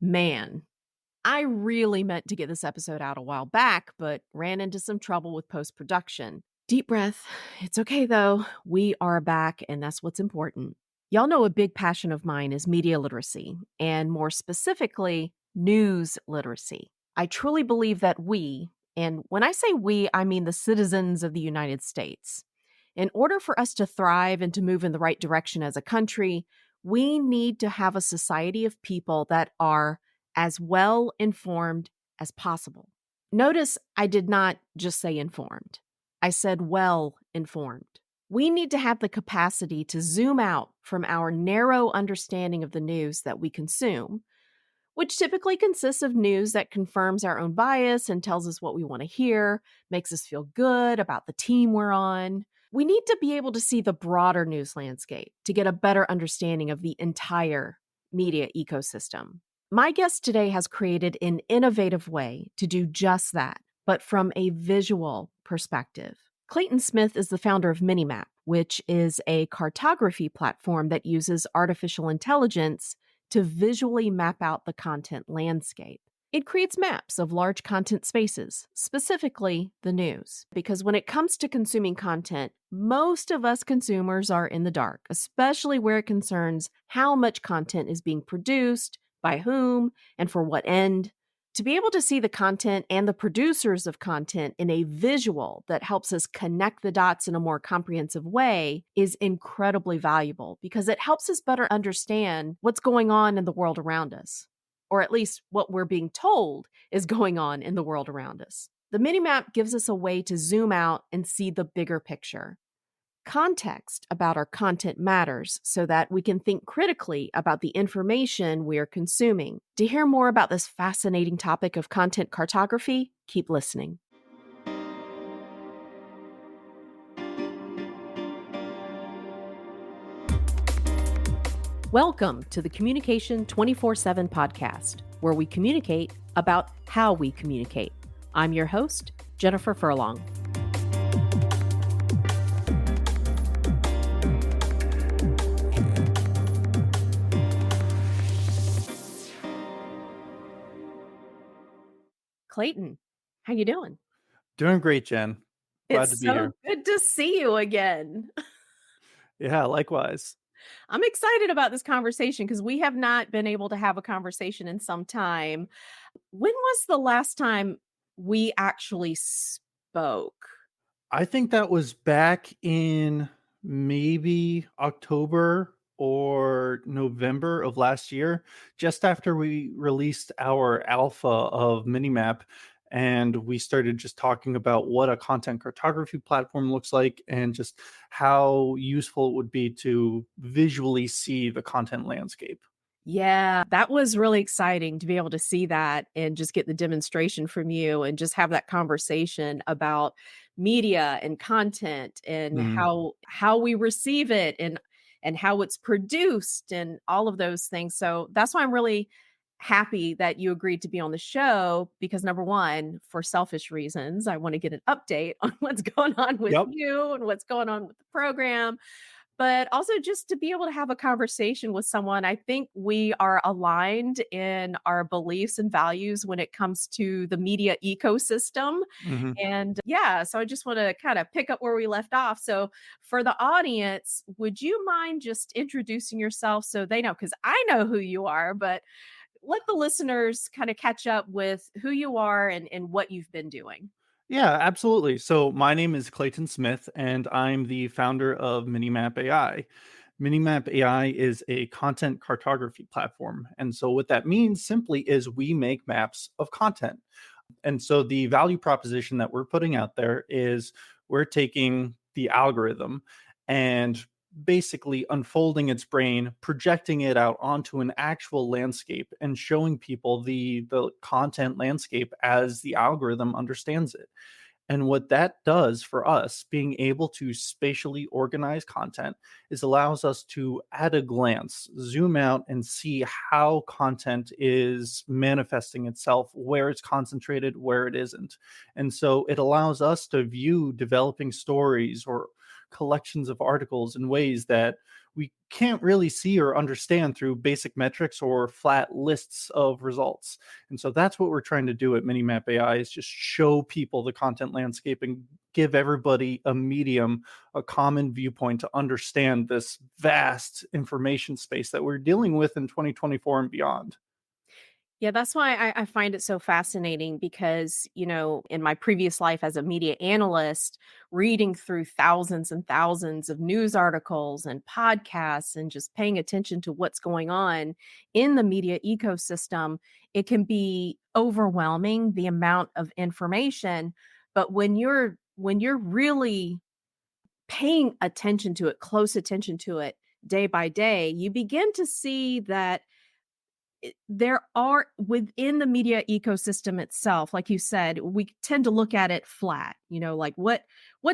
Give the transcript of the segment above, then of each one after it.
Man, I really meant to get this episode out a while back, but ran into some trouble with post production. Deep breath. It's okay though. We are back, and that's what's important. Y'all know a big passion of mine is media literacy, and more specifically, news literacy. I truly believe that and when I say we, I mean the citizens of the United States, in order for us to thrive and to move in the right direction as a country, we need to have a society of people that are as well informed as possible. Notice I did not just say informed, I said well informed. We need to have the capacity to zoom out from our narrow understanding of the news that we consume, which typically consists of news that confirms our own bias and tells us what we want to hear, makes us feel good about the team we're on. We need to be able to see the broader news landscape to get a better understanding of the entire media ecosystem. My guest today has created an innovative way to do just that, but from a visual perspective. Clayton Smith is the founder of Minimap, which is a cartography platform that uses artificial intelligence to visually map out the content landscape. It creates maps of large content spaces, specifically the news. Because when it comes to consuming content, most of us consumers are in the dark, especially where it concerns how much content is being produced, by whom, and for what end. To be able to see the content and the producers of content in a visual that helps us connect the dots in a more comprehensive way is incredibly valuable because it helps us better understand what's going on in the world around us, or at least what we're being told is going on in the world around us. The Minimap gives us a way to zoom out and see the bigger picture. Context about our content matters so that we can think critically about the information we're consuming. To hear more about this fascinating topic of content cartography, keep listening. Welcome to the Communication 24/7 podcast, where we communicate about how we communicate. I'm your host, Jennifer Furlong. Clayton, how you doing? Doing great, Jen. Glad to It's be so here. good to see you again. Yeah, likewise. I'm excited about this conversation because we have not been able to have a conversation in some time. When was the last time we actually spoke? I think that was back in maybe October or November of last year, just after we released our alpha of Minimap. And we started just talking about what a content cartography platform looks like and just how useful it would be to visually see the content landscape. Yeah, that was really exciting to be able to see that and just get the demonstration from you and just have that conversation about media and content and Mhm. how we receive it and how it's produced and all of those things. So that's why I'm really happy that you agreed to be on the show because number one, for selfish reasons, I want to get an update on what's going on with Yep. you and what's going on with the program, but also just to be able to have a conversation with someone. I think we are aligned in our beliefs and values when it comes to the media ecosystem. Mhm. And yeah, so I just want to kind of pick up where we left off. So for the audience, would you mind just introducing yourself so they know? Because I know who you are, but let the listeners kind of catch up with who you are and what you've been doing. Yeah, absolutely. So my name is Clayton Smith, and I'm the founder of Minimap AI. Minimap AI is a content cartography platform. And so what that means simply is we make maps of content. And so the value proposition that we're putting out there is we're taking the algorithm and basically unfolding its brain, projecting it out onto an actual landscape and showing people the content landscape as the algorithm understands it. And what that does for us, being able to spatially organize content, is allows us to, at a glance, zoom out and see how content is manifesting itself, where it's concentrated, where it isn't. And so it allows us to view developing stories or collections of articles in ways that we can't really see or understand through basic metrics or flat lists of results. And so that's what we're trying to do at Minimap AI, is just show people the content landscape and give everybody a medium, a common viewpoint to understand this vast information space that we're dealing with in 2024 and beyond. Yeah, that's why I find it so fascinating because, in my previous life as a media analyst, reading through thousands and thousands of news articles and podcasts and just paying attention to what's going on in the media ecosystem, it can be overwhelming the amount of information. But when you're really paying attention to it, close attention to it day by day, you begin to see that there are within the media ecosystem itself, like you said, we tend to look at it flat, like what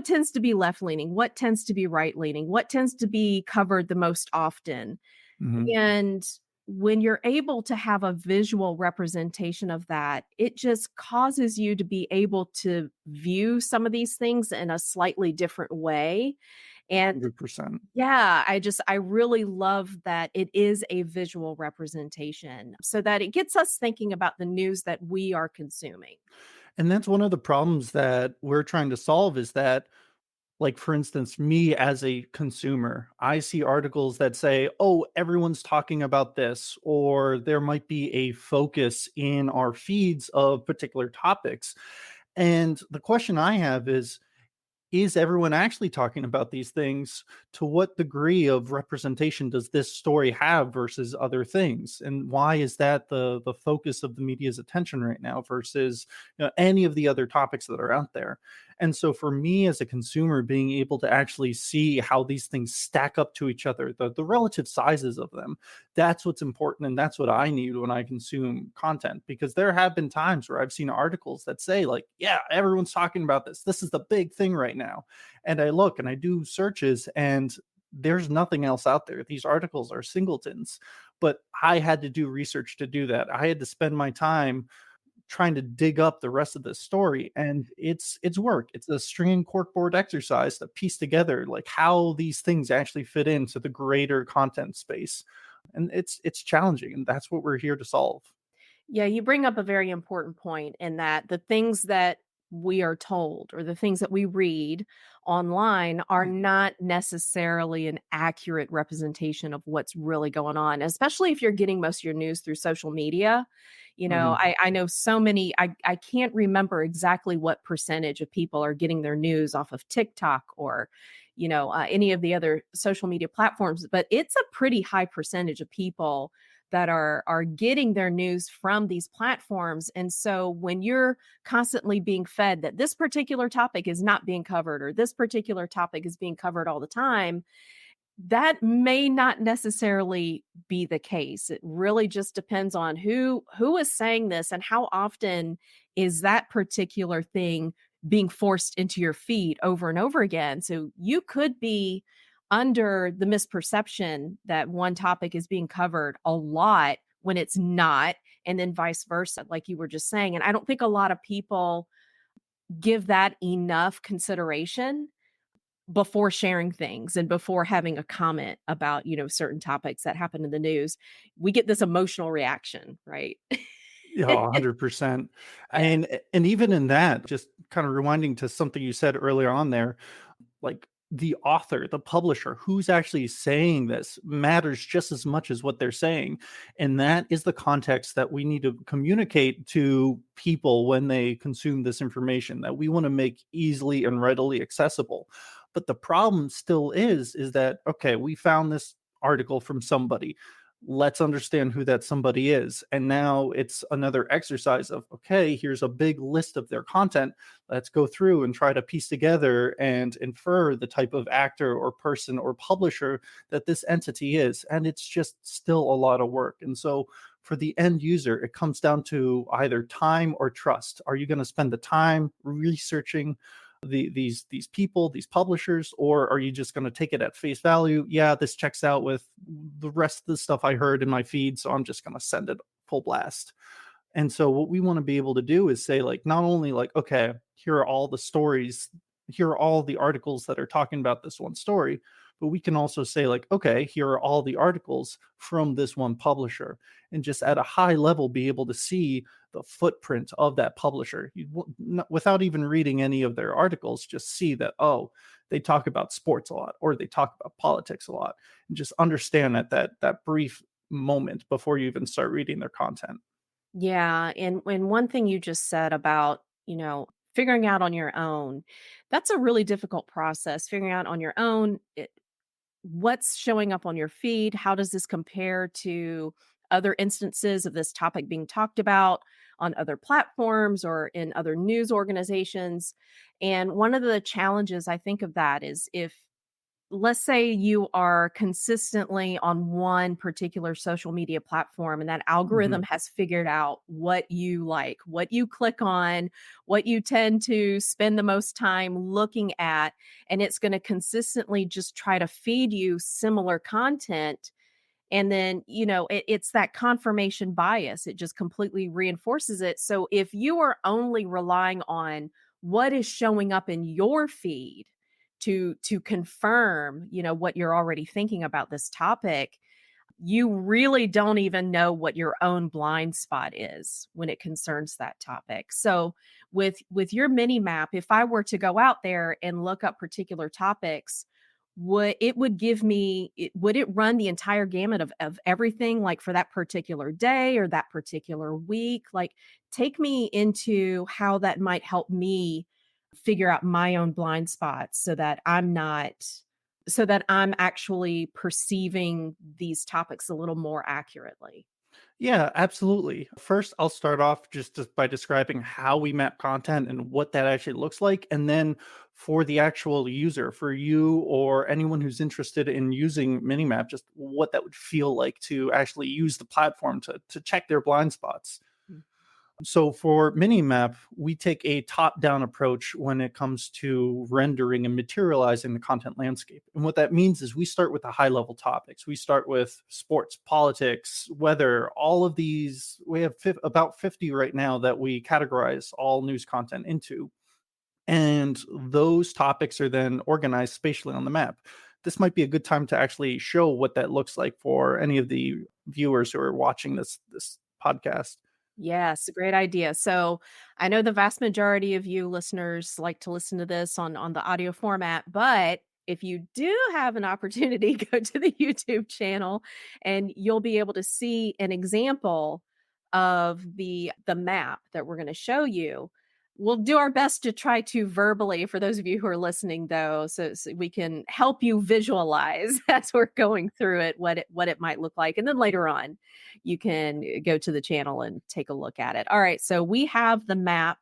tends to be left leaning, what tends to be right leaning, what tends to be covered the most often. Mhm. And when you're able to have a visual representation of that, it just causes you to be able to view some of these things in a slightly different way. And 100%. yeah, I really love that it is a visual representation so that it gets us thinking about the news that we are consuming. And that's one of the problems that we're trying to solve, is that, like, for instance, me as a consumer, I see articles that say, oh, everyone's talking about this, or there might be a focus in our feeds of particular topics. And the question I have is everyone actually talking about these things? To what degree of representation does this story have versus other things? And why is that the focus of the media's attention right now versus, any of the other topics that are out there? And so for me as a consumer, being able to actually see how these things stack up to each other, the relative sizes of them, that's what's important, and that's what I need when I consume content. Because there have been times where I've seen articles that say, like, yeah, everyone's talking about this is the big thing right now. And I look and I do searches, and there's nothing else out there. These articles are singletons. But I had to do research to do that. I had to spend my time trying to dig up the rest of the story, and it's work. It's a string corkboard exercise to piece together like how these things actually fit into the greater content space. And it's challenging, and that's what we're here to solve. Yeah, you bring up a very important point in that the things that we are told or the things that we read online are not necessarily an accurate representation of what's really going on, especially if you're getting most of your news through social media. Mhm. I know so many, I can't remember exactly what percentage of people are getting their news off of TikTok or, any of the other social media platforms, but it's a pretty high percentage of people that are getting their news from these platforms. And so when you're constantly being fed that this particular topic is not being covered or this particular topic is being covered all the time, that may not necessarily be the case. It really just depends on who is saying this and how often is that particular thing being forced into your feed over and over again. So you could be under the misperception that one topic is being covered a lot when it's not, and then vice versa, like you were just saying. And I don't think a lot of people give that enough consideration before sharing things and before having a comment about, certain topics that happen in the news. We get this emotional reaction, right? Yeah, 100%. Yeah. And even in that, just kind of rewinding to something you said earlier on there, like, the author, the publisher, who's actually saying this matters just as much as what they're saying. And that is the context that we need to communicate to people when they consume this information, that we want to make easily and readily accessible. But the problem still is that, okay, we found this article from somebody. Let's understand who that somebody is. And now it's another exercise of, okay, here's a big list of their content. Let's go through and try to piece together and infer the type of actor or person or publisher that this entity is. And it's just still a lot of work. And so for the end user, it comes down to either time or trust. Are you going to spend the time researching these people, these publishers, or are you just going to take it at face value? Yeah, this checks out with the rest of the stuff I heard in my feed, so I'm just going to send it full blast. And so what we want to be able to do is say, like, not only like, okay, here are all the stories, here are all the articles that are talking about this one story, but we can also say, like, okay, here are all the articles from this one publisher, and just at a high level be able to see the footprint of that publisher. Without even reading any of their articles, just see that, oh, they talk about sports a lot, or they talk about politics a lot, and just understand that brief moment before you even start reading their content. Yeah, and one thing you just said about, figuring out on your own, that's a really difficult process, figuring out on your own what's showing up on your feed, how does this compare to other instances of this topic being talked about on other platforms or in other news organizations. And one of the challenges I think of that is if, let's say you are consistently on one particular social media platform and that algorithm Mhm. has figured out what you like, what you click on, what you tend to spend the most time looking at, and it's going to consistently just try to feed you similar content. And then, it's that confirmation bias. It just completely reinforces it. So if you are only relying on what is showing up in your feed to confirm, what you're already thinking about this topic, you really don't even know what your own blind spot is when it concerns that topic. So with your mini map, if I were to go out there and look up particular topics, would give me would it run the entire gamut of everything, like for that particular day or that particular week? Like, take me into how that might help me figure out my own blind spots so that I'm actually perceiving these topics a little more accurately. Yeah, absolutely. First, I'll start off just by describing how we map content and what that actually looks like. And then for the actual user, for you or anyone who's interested in using Minimap, just what that would feel like to actually use the platform to check their blind spots. Mm. So for Minimap, we take a top-down approach when it comes to rendering and materializing the content landscape. And what that means is we start with the high-level topics. We start with sports, politics, weather, all of these. We have about 50 right now that we categorize all news content into. And those topics are then organized spatially on the map. This might be a good time to actually show what that looks like for any of the viewers who are watching this podcast. Yes, great idea. So I know the vast majority of you listeners like to listen to this on the audio format, but if you do have an opportunity, go to the YouTube channel and you'll be able to see an example of the map that we're going to show you. We'll do our best to try to verbally, for those of you who are listening, though, so we can help you visualize as we're going through it what it might look like, and then later on you can go to the channel and take a look at it. All right, so we have the map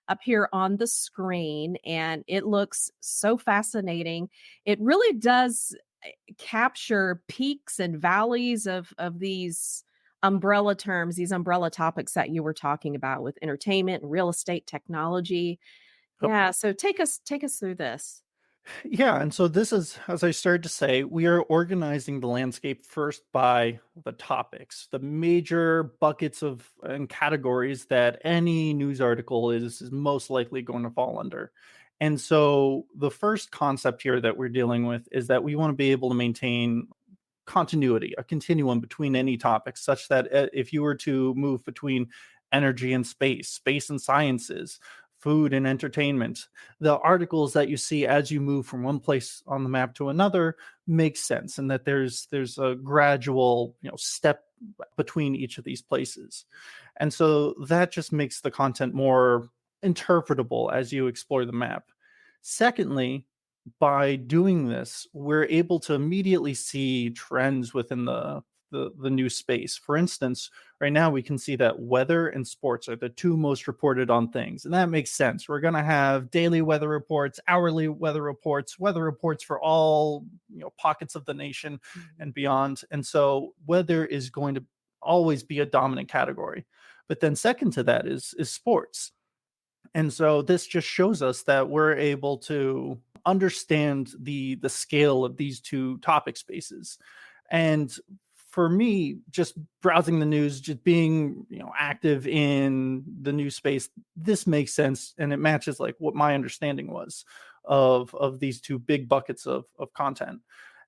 up here on the screen, and it looks so fascinating. It really does capture peaks and valleys of these umbrella terms, these umbrella topics that you were talking about with entertainment and real estate technology. Yeah, so take us through this. Yeah, and so this is, as I started to say, we are organizing the landscape first by the topics, the major buckets of and categories that any news article is most likely going to fall under. And so the first concept here that we're dealing with is that we want to be able to maintain continuity, a continuum between any topic, such that if you were to move between energy and space, space and sciences, food and entertainment, the articles that you see as you move from one place on the map to another make sense, and that there's a gradual step between each of these places, and so that just makes the content more interpretable as you explore the map. Secondly, by doing this, we're able to immediately see trends within the new space. For instance, right now we can see that weather and sports are the two most reported on things, and that makes sense. We're going to have daily weather reports, hourly weather reports for all pockets of the nation Mhm. and beyond. And so weather is going to always be a dominant category. But then second to that is sports. And so this just shows us that we're able to understand the scale of these two topic spaces. And for me, just browsing the news, just being active in the news space, this makes sense, and it matches like what my understanding was of these two big buckets of content.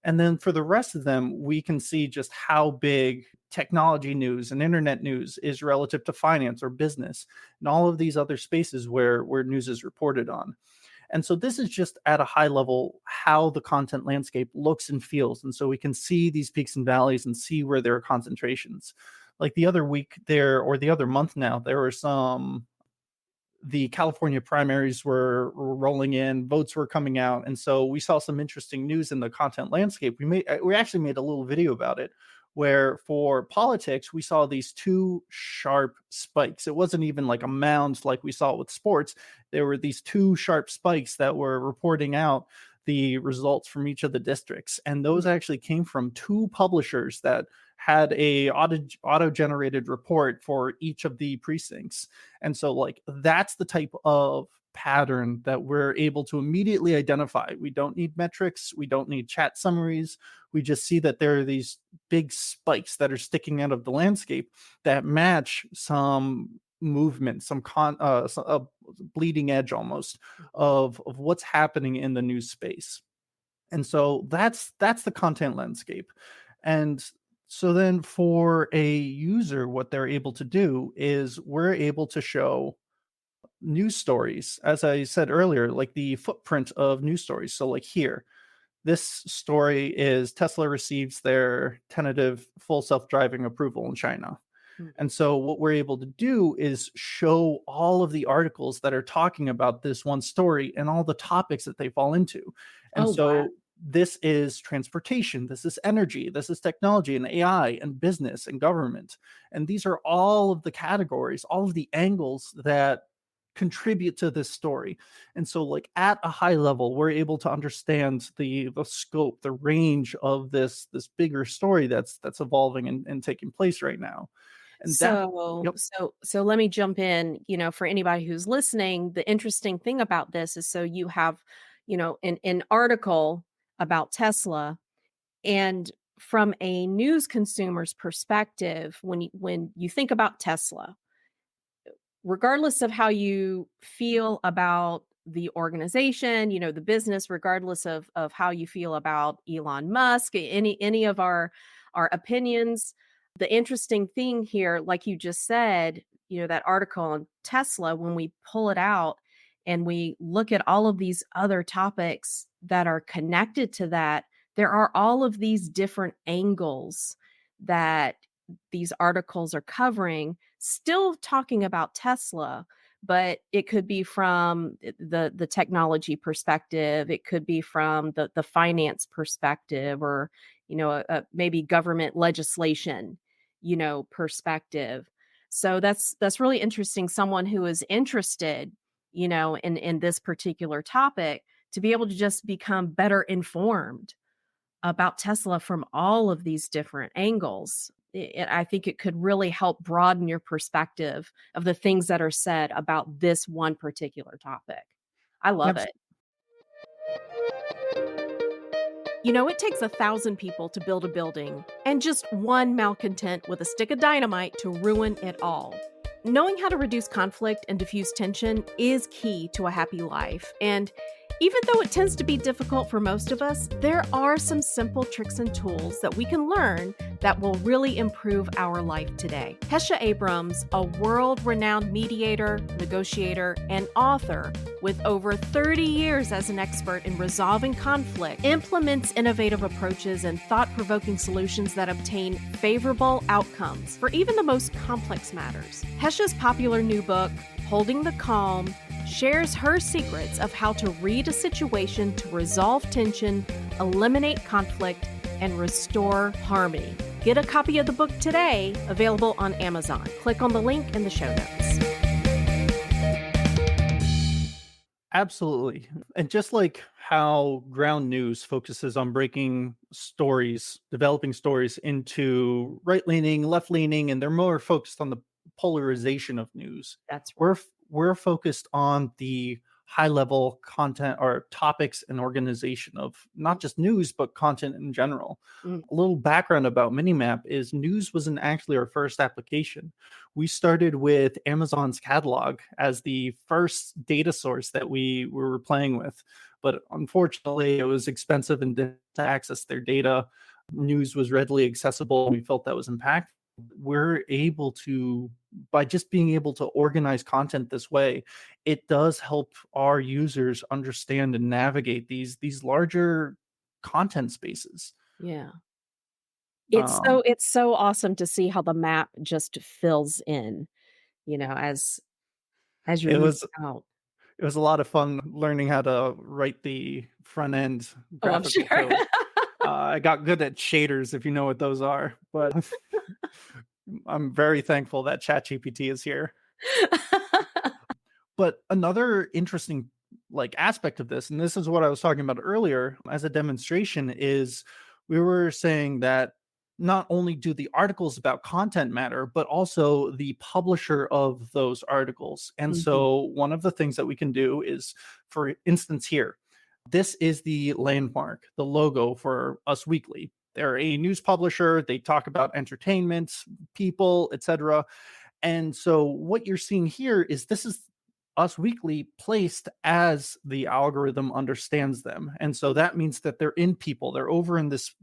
And then for the rest of them, we can see just how big technology news and internet news is relative to finance or business and all of these other spaces where news is reported on. And so this is just at a high level how the content landscape looks and feels. And so we can see these peaks and valleys and see where there are concentrations. Like the other week there, or the other month now, there were some the California primaries were rolling in, votes were coming out, and so we saw some interesting news in the content landscape. We actually made a little video about it, where for politics we saw these two sharp spikes. It wasn't even like a mound like we saw with sports. There were these two sharp spikes that were reporting out the results from each of the districts, and those actually came from two publishers that had a auto generated report for each of the precincts. And so like that's the type of pattern that we're able to immediately identify. We don't need metrics, we don't need chat summaries. We just see that there are these big spikes that are sticking out of the landscape that match some movement, a bleeding edge almost of what's happening in the news space. And so that's the content landscape. And so then for a user, what they're able to do is we're able to show news stories, as I said earlier, like the footprint of news stories. So like here, this story is Tesla receives their tentative full self-driving approval in China. Mhm. And so what we're able to do is show all of the articles that are talking about this one story and all the topics that they fall into. And Oh, wow. so this is transportation, this is energy, this is technology and AI and business and government. And these are all of the categories, all of the angles that contribute to this story. And so like at a high level, we're able to understand the scope, the range of this bigger story that's evolving and taking place right now. And that So yep, so let me jump in, for anybody who's listening, the interesting thing about this is so you have, an article about Tesla, and from a news consumer's perspective, when you think about Tesla, regardless of how you feel about the organization, the business, regardless of how you feel about Elon Musk, any of our opinions, the interesting thing here, like you just said, that article on Tesla, when we pull it out and we look at all of these other topics that are connected to that, there are all of these different angles that these articles are covering, still talking about Tesla, but it could be from the technology perspective, it could be from the finance perspective, or maybe government legislation, perspective. So that's really interesting. Someone who is interested, in this particular topic, to be able to just become better informed about Tesla from all of these different angles. I think it could really help broaden your perspective of the things that are said about this one particular topic. I love abs- it. It takes 1,000 people to build a building, and just one malcontent with a stick of dynamite to ruin it all. Knowing how to reduce conflict and diffuse tension is key to a happy life. And even though it tends to be difficult for most of us, there are some simple tricks and tools that we can learn that will really improve our life today. Hesha Abrams, a world renowned mediator, negotiator, and author with over 30 years as an expert in resolving conflict, implements innovative approaches and thought provoking solutions that obtain favorable outcomes for even the most complex matters. Hesha's popular new book, Holding the Calm, shares her secrets of how to read a situation to resolve tension, eliminate conflict, and restore harmony. Get a copy of the book today, available on Amazon. Click on the link in the show notes. absolutely. And just like how ground news focuses on breaking stories, developing stories into right leaning, left leaning, and they're more focused on the polarization of news. That's right. We're focused on the high level content or topics and organization of not just news, but content in general. Mm, A little background about Minimap is news wasn't actually our first application. We started with Amazon's catalog as the first data source that we were playing with. But unfortunately, it was expensive and to access their data. News was readily accessible. We felt that was impactful. We're able to, by just being able to organize content this way, it does help our users understand and navigate these larger content spaces. yeah. Um, It's so awesome to see how the map just fills in, as you're it moving was out. it was a lot of fun learning how to write the front end Oh, I'm graphical sure. code. I got good at shaders, if you know what those are, but I'm very thankful that ChatGPT is here. But another interesting aspect of this, and this is what I was talking about earlier as a demonstration, is we were saying that not only do the articles about content matter, but also the publisher of those articles. And Mhm, so one of the things that we can do is, for instance, here, this is the landmark, the logo for Us Weekly. They're a news publisher. They talk about entertainment, people, etc. And so what you're seeing here is this is Us Weekly placed as the algorithm understands them. And so that means that they're in people, they're over in this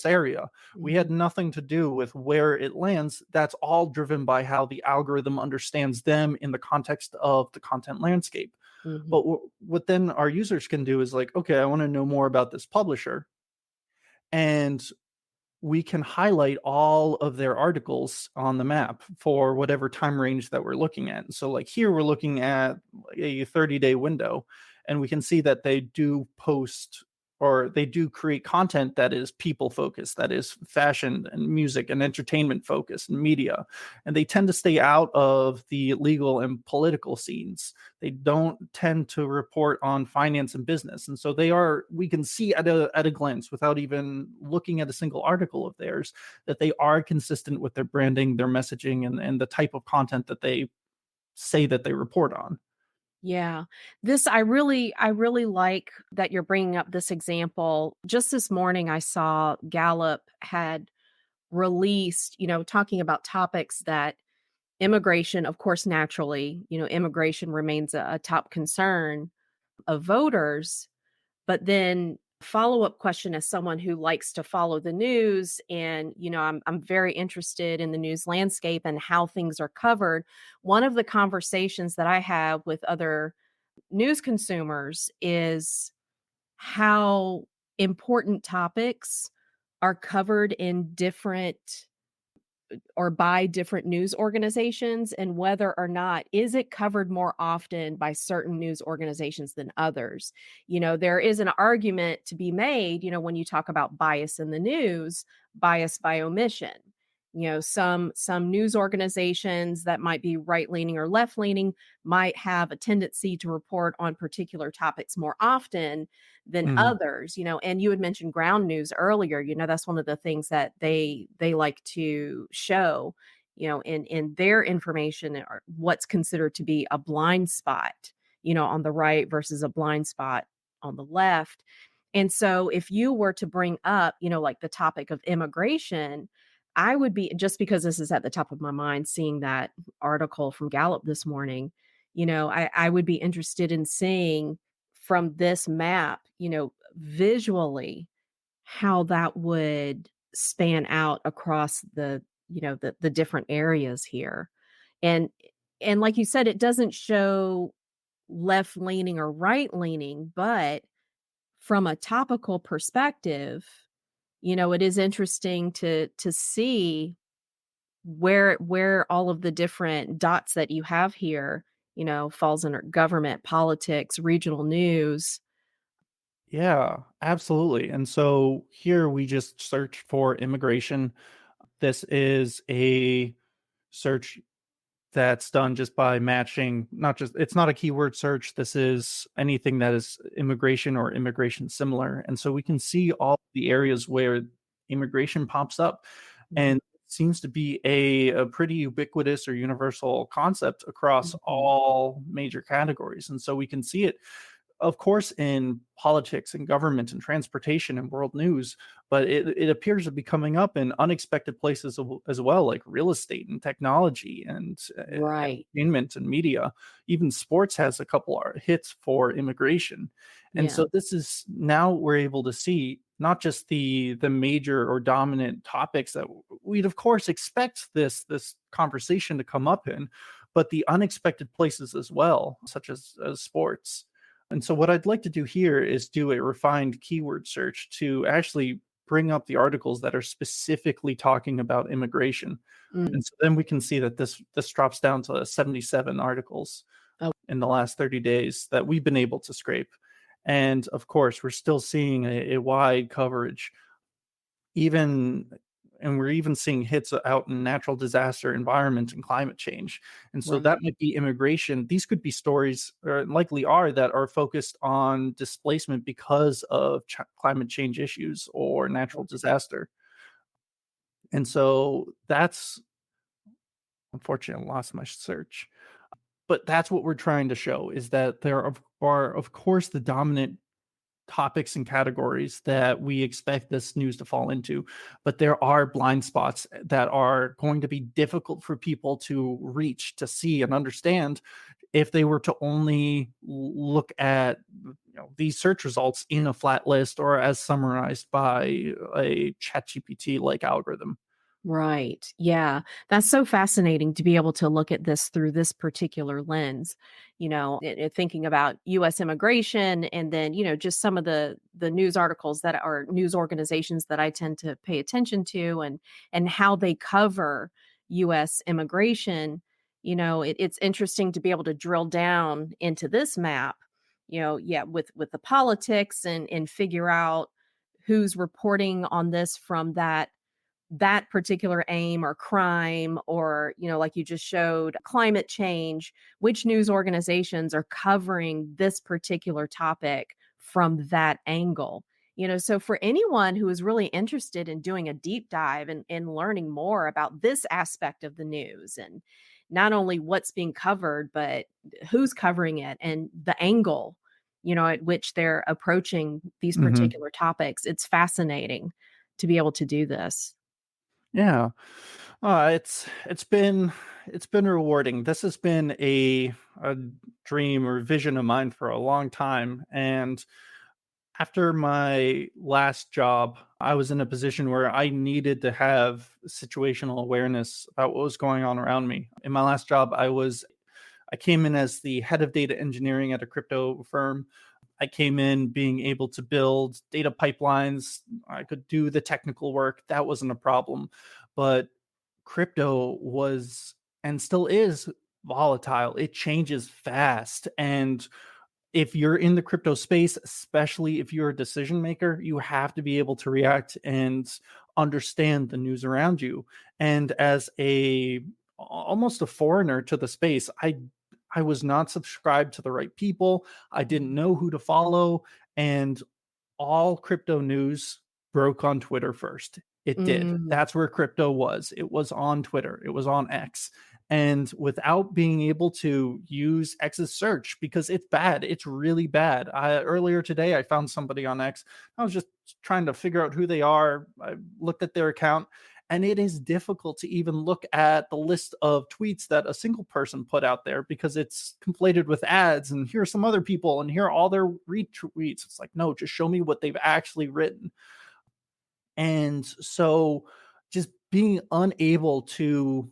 area. We mhm, had nothing to do with where it lands. That's all driven by how the algorithm understands them in the context of the content landscape. mhm. But what then our users can do is like, okay, I want to know more about this publisher. And we can highlight all of their articles on the map for whatever time range that we're looking at. So, like here, we're looking at a 30-day window, and we can see that they do post or they do create content that is people focused, that is fashion and music and entertainment focused and media. And they tend to stay out of the legal and political scenes. They don't tend to report on finance and business. And so we can see at a glance without even looking at a single article of theirs that they are consistent with their branding, their messaging, and the type of content that they say that they report on. Yeah. I really like that you're bringing up this example. Just this morning, I saw Gallup had released, talking about topics that immigration, of course, naturally, immigration remains a top concern of voters. But then follow-up question as someone who likes to follow the news and, I'm very interested in the news landscape and how things are covered. One of the conversations that I have with other news consumers is how important topics are covered in different or by different news organizations, and whether or not is it covered more often by certain news organizations than others. There is an argument to be made, when you talk about bias in the news, bias by omission. Some news organizations that might be right leaning or left leaning might have a tendency to report on particular topics more often than Mhm. others. And you had mentioned ground news earlier. That's one of the things that they like to show, in their information, or what's considered to be a blind spot, on the right versus a blind spot on the left. And so if you were to bring up, like the topic of immigration, I would be, just because this is at the top of my mind, seeing that article from Gallup this morning, I would be interested in seeing from this map, visually how that would span out across the different areas here. And and like you said, it doesn't show left leaning or right leaning, but from a topical perspective, it is interesting to see where all of the different dots that you have here, falls under government, politics, regional news. Yeah, absolutely. And so here we just search for immigration. This is a search that's done just by matching, not just, it's not a keyword search. This is anything that is immigration or immigration similar. And so we can see all the areas where immigration pops up. Mhm. And seems to be a pretty ubiquitous or universal concept across Mhm. all major categories. And so we can see it, of course, in politics and government and transportation and world news, but it appears to be coming up in unexpected places as well, like real estate and technology and Right. entertainment and media. Even sports has a couple of hits for immigration. And Yeah. so this is now we're able to see not just the major or dominant topics that we'd of course expect this conversation to come up in, but the unexpected places as well, such as sports. And so what I'd like to do here is do a refined keyword search to actually bring up the articles that are specifically talking about immigration. Mm. And so then we can see that this drops down to 77 articles Oh, in the last 30 days that we've been able to scrape. And of course, we're still seeing a wide coverage, even and we're even seeing hits out in natural disaster, environment, and climate change. And so that right. might be immigration. These could be stories, or likely are, that are focused on displacement because of climate change issues or natural disaster. And so that's unfortunately I lost my search. But that's what we're trying to show is that there are of course the dominant topics and categories that we expect this news to fall into, but there are blind spots that are going to be difficult for people to reach, to see, and understand if they were to only look at these search results in a flat list or as summarized by a chat gpt like algorithm. Right. Yeah. That's so fascinating to be able to look at this through this particular lens. Thinking about US immigration and then, just some of the news articles that are news organizations that I tend to pay attention to and how they cover US immigration. It's interesting to be able to drill down into this map, yeah, with the politics and figure out who's reporting on this from that particular aim or crime or, like you just showed, climate change, which news organizations are covering this particular topic from that angle. So for anyone who is really interested in doing a deep dive and learning more about this aspect of the news and not only what's being covered, but who's covering it and the angle, at which they're approaching these Hmm. particular topics, it's fascinating to be able to do this. Yeah. It's been rewarding. This has been a dream or vision of mine for a long time. And after my last job, I was in a position where I needed to have situational awareness about what was going on around me. In my last job, I came in as the head of data engineering at a crypto firm. I came in being able to build data pipelines. I could do the technical work. That wasn't a problem. But crypto was and still is volatile. It changes fast. And if you're in the crypto space, especially if you're a decision maker, you have to be able to react and understand the news around you. And as a almost a foreigner to the space, I was not subscribed to the right people. I didn't know who to follow, and all crypto news broke on Twitter first. It did. Mm, That's where crypto was. It was on Twitter. It was on X. And without being able to use X's search, because it's bad, it's really bad. Earlier today, I found somebody on X. I was just trying to figure out who they are. I looked at their account, and it is difficult to even look at the list of tweets that a single person put out there because it's conflated with ads. And here are some other people, and here are all their retweets. It's like, no, just show me what they've actually written. And so just being unable to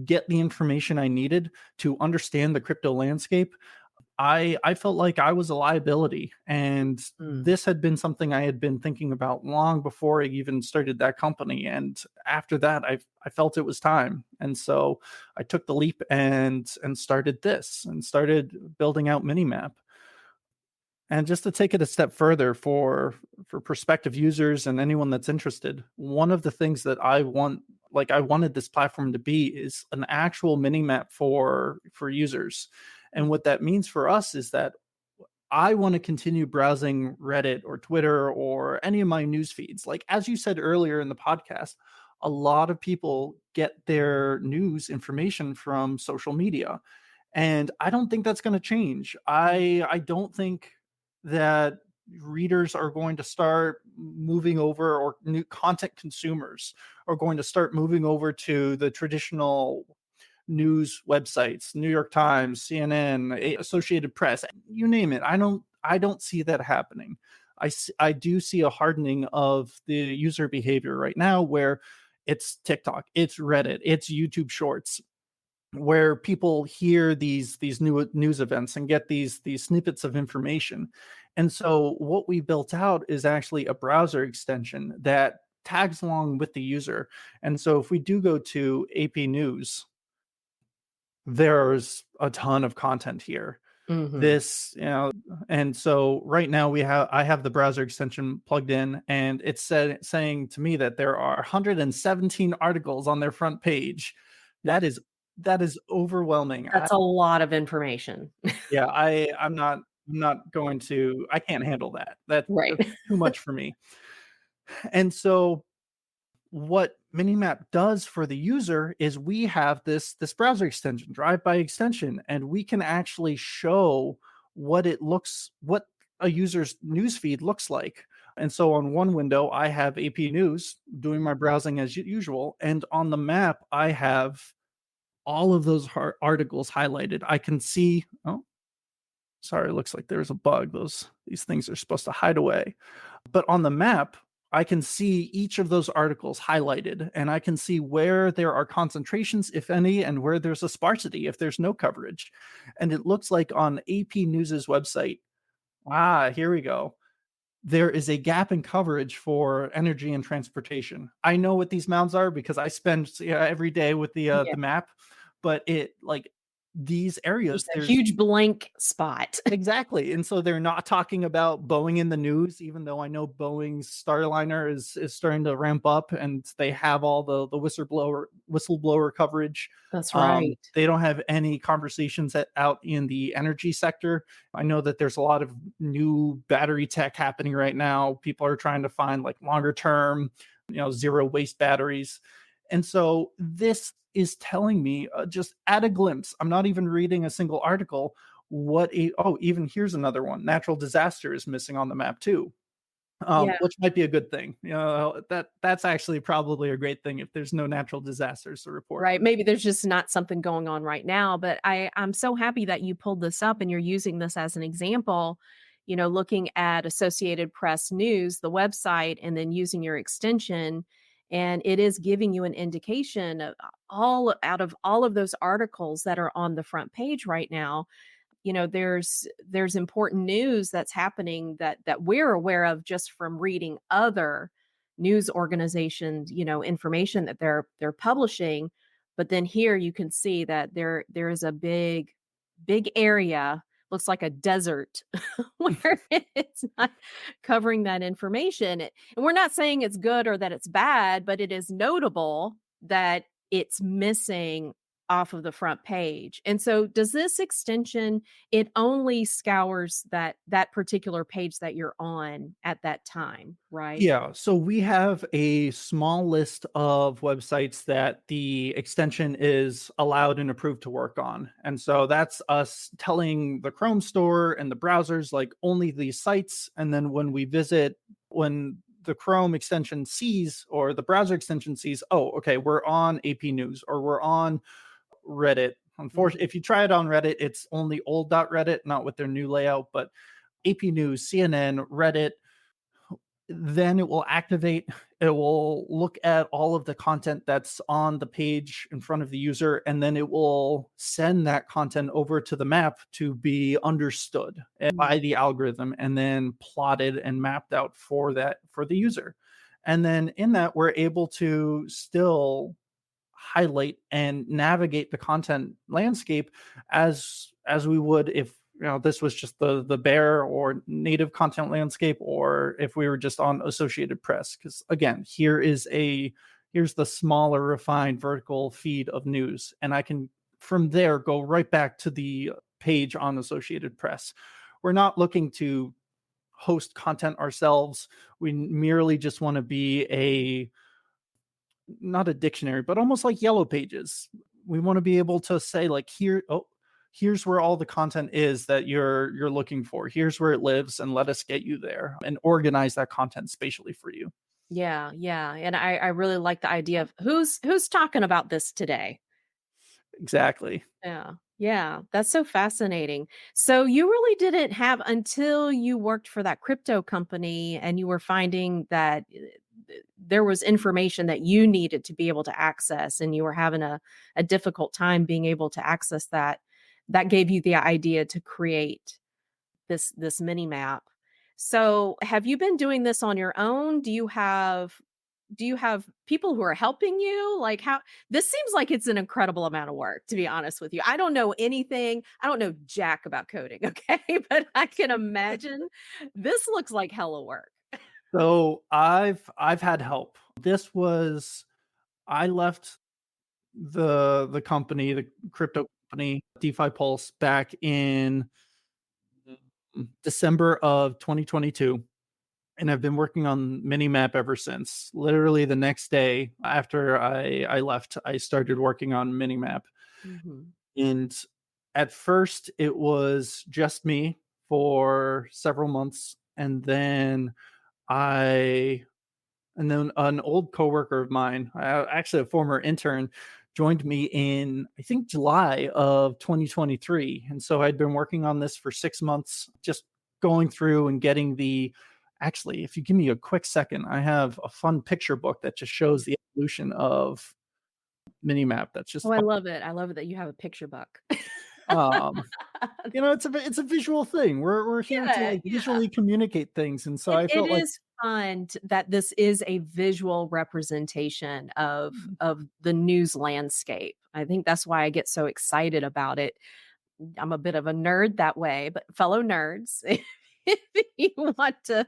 get the information I needed to understand the crypto landscape, I felt like I was a liability, and mm. this had been something I had been thinking about long before I even started that company. And after that, I felt it was time, and so I took the leap and started this and started building out Minimap. And just to take it a step further for prospective users and anyone that's interested, one of the things that I wanted this platform to be is an actual mini map for users. And what that means for us is that I want to continue browsing Reddit or Twitter or any of my news feeds. Like as you said earlier in the podcast, a lot of people get their news information from social media. And I don't think that's going to change. I don't think that readers are going to start moving over, or new content consumers are going to start moving over to the traditional news websites, New York Times, CNN, Associated Press, you name it. I don't see that happening. I do see a hardening of the user behavior right now, where it's TikTok, it's Reddit, it's YouTube Shorts, where people hear these new news events and get these snippets of information. And so what we built out is actually a browser extension that tags along with the user. And so if we do go to AP News, there's a ton of content here. Mhm. This, and so right now I have the browser extension plugged in, and it's saying to me that there are 117 articles on their front page. Wow, That is overwhelming. that's a lot of information. Yeah, I'm not going to, I can't handle that. Right. That's too much for me. And so what Minimap does for the user is we have this browser extension, drive by extension, and we can actually show what a user's newsfeed looks like. And so on one window, I have AP News doing my browsing as usual, and on the map, I have all of those articles highlighted. I can see. Oh, sorry, it looks like there's a bug. These things are supposed to hide away. But on the map, I can see each of those articles highlighted, and I can see where there are concentrations, if any, and where there's a sparsity if there's no coverage. And it looks like on AP News's website, here we go. There is a gap in coverage for energy and transportation. I know what these mounds are because I spend, every day with Yeah, the map, but it like these there's areas, a there's huge blank spot. exactly. And so they're not talking about Boeing in the news, even though I know Boeing's Starliner is starting to ramp up and they have all the whistleblower coverage. That's right. They don't have any conversations out in the energy sector. I know that there's a lot of new battery tech happening right now. People are trying to find like longer term, zero waste batteries. And so this is telling me, just at a glimpse, I'm not even reading a single article, even here's another one. Natural disaster is missing on the map too, Yeah. which might be a good thing. That's actually probably a great thing if there's no natural disasters to report Right, on. maybe there's just not something going on right now, but I'm so happy that you pulled this up and you're using this as an example, looking at Associated Press News, the website, and then using your extension, and it is giving you an indication of all out of all of those articles that are on the front page right now. There's important news that's happening that we're aware of just from reading other news organizations, information that they're publishing. But then here you can see that there is a big area, looks like a desert, where it's not covering that information. And we're not saying it's good or that it's bad, but it is notable that it's missing off of the front page. And so does this extension, it only scours that particular page that you're on at that time, right? Yeah, so we have a small list of websites that the extension is allowed and approved to work on. And so that's us telling the Chrome store and the browsers like only these sites. And then when the Chrome extension sees, or the browser extension sees, oh, okay, we're on AP News or we're on Reddit. Unfortunately, Mhm. if you try it on Reddit, it's only old.reddit, not with their new layout, but AP News, CNN, Reddit, then it will activate. It will look at all of the content that's on the page in front of the user, and then it will send that content over to the map to be understood Mm. by the algorithm and then plotted and mapped out for the user. And then in that, we're able to still highlight and navigate the content landscape as we would if this was just the bare or native content landscape, or if we were just on Associated Press. Because again, here's the smaller refined vertical feed of news, and I can from there go right back to the page on Associated Press. We're not looking to host content ourselves. We merely just want to be not a dictionary, but almost like yellow pages. We want to be able to say like here, oh, here's where all the content is that you're looking for. Here's where it lives, and let us get you there and organize that content spatially for you. Yeah, yeah, and I really like the idea of who's talking about this today? Exactly. Yeah, yeah, that's so fascinating. So you really didn't have until you worked for that crypto company and you were finding that there was information that you needed to be able to access and you were having a difficult time being able to access that, that gave you the idea to create this mini map. So have you been doing this on your own? Do you have people who are helping you? Like how this seems like it's an incredible amount of work, to be honest with you. I don't know anything. I don't know jack about coding, okay? But I can imagine this looks like hella work. So I've had help. This was I left the company, the crypto company, DeFi Pulse, back in December of 2022. And I've been working on Minimap ever since. Literally the next day after I left, I started working on Minimap. Mhm. And at first, it was just me for several months, I and then an old coworker of mine, actually a former intern, joined me in I think July of 2023, and so I'd been working on this for 6 months, just going through and getting the. Actually, if you give me a quick second, I have a fun picture book that just shows the evolution of Minimap. That's Oh, just I fun. love it. I love it that you have a picture book. Um, it's a visual thing. We're here to Yeah, like yeah. visually communicate things, and so It I it felt like is fun that this is a visual representation of the news landscape. I think that's why I get so excited about it. I'm a bit of a nerd that way, but fellow nerds, if you want to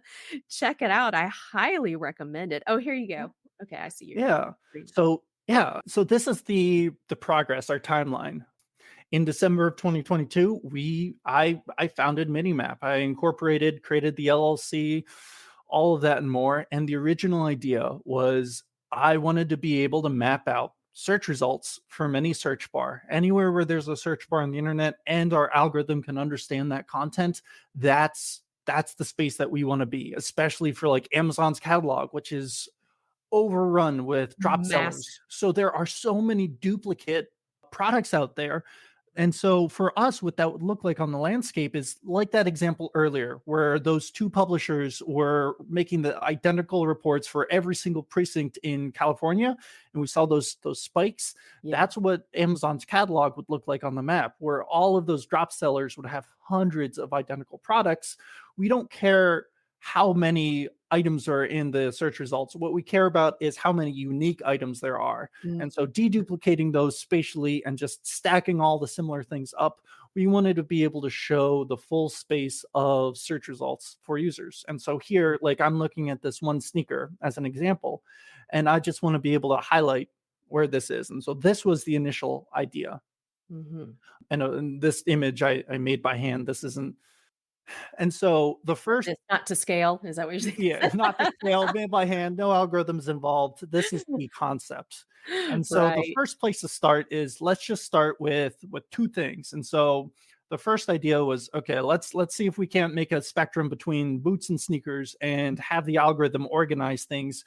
check it out, I highly recommend it. Oh, here you go. Okay, I see your yeah. screen. So this is the progress, our timeline. In December of 2022, I founded Minimap. I incorporated, created the LLC, all of that and more. And the original idea was I wanted to be able to map out search results from any search bar. Anywhere where there's a search bar on the internet and our algorithm can understand that content, that's the space that we want to be, especially for like Amazon's catalog, which is overrun with drop Massive. sellers. So there are so many duplicate products out there. And so for us, what that would look like on the landscape is like that example earlier, where those two publishers were making the identical reports for every single precinct in California, and we saw those spikes. Yeah. That's what Amazon's catalog would look like on the map, where all of those drop sellers would have hundreds of identical products. We don't care how many items are in the search results. What we care about is how many unique items there are. Mm, And so deduplicating those spatially and just stacking all the similar things up, we wanted to be able to show the full space of search results for users. And so here, like I'm looking at this one sneaker as an example, and I just want to be able to highlight where this is. And so this was the initial idea. mhm. And this image I made by hand. This isn't. And so the first. It's not to scale, is that what you're Yeah, saying? not the scale, made by hand, no algorithms involved. This is the concept. And so the Right. first place to start is let's just start with two things. And so the first idea was okay, let's see if we can't make a spectrum between boots and sneakers and have the algorithm organize things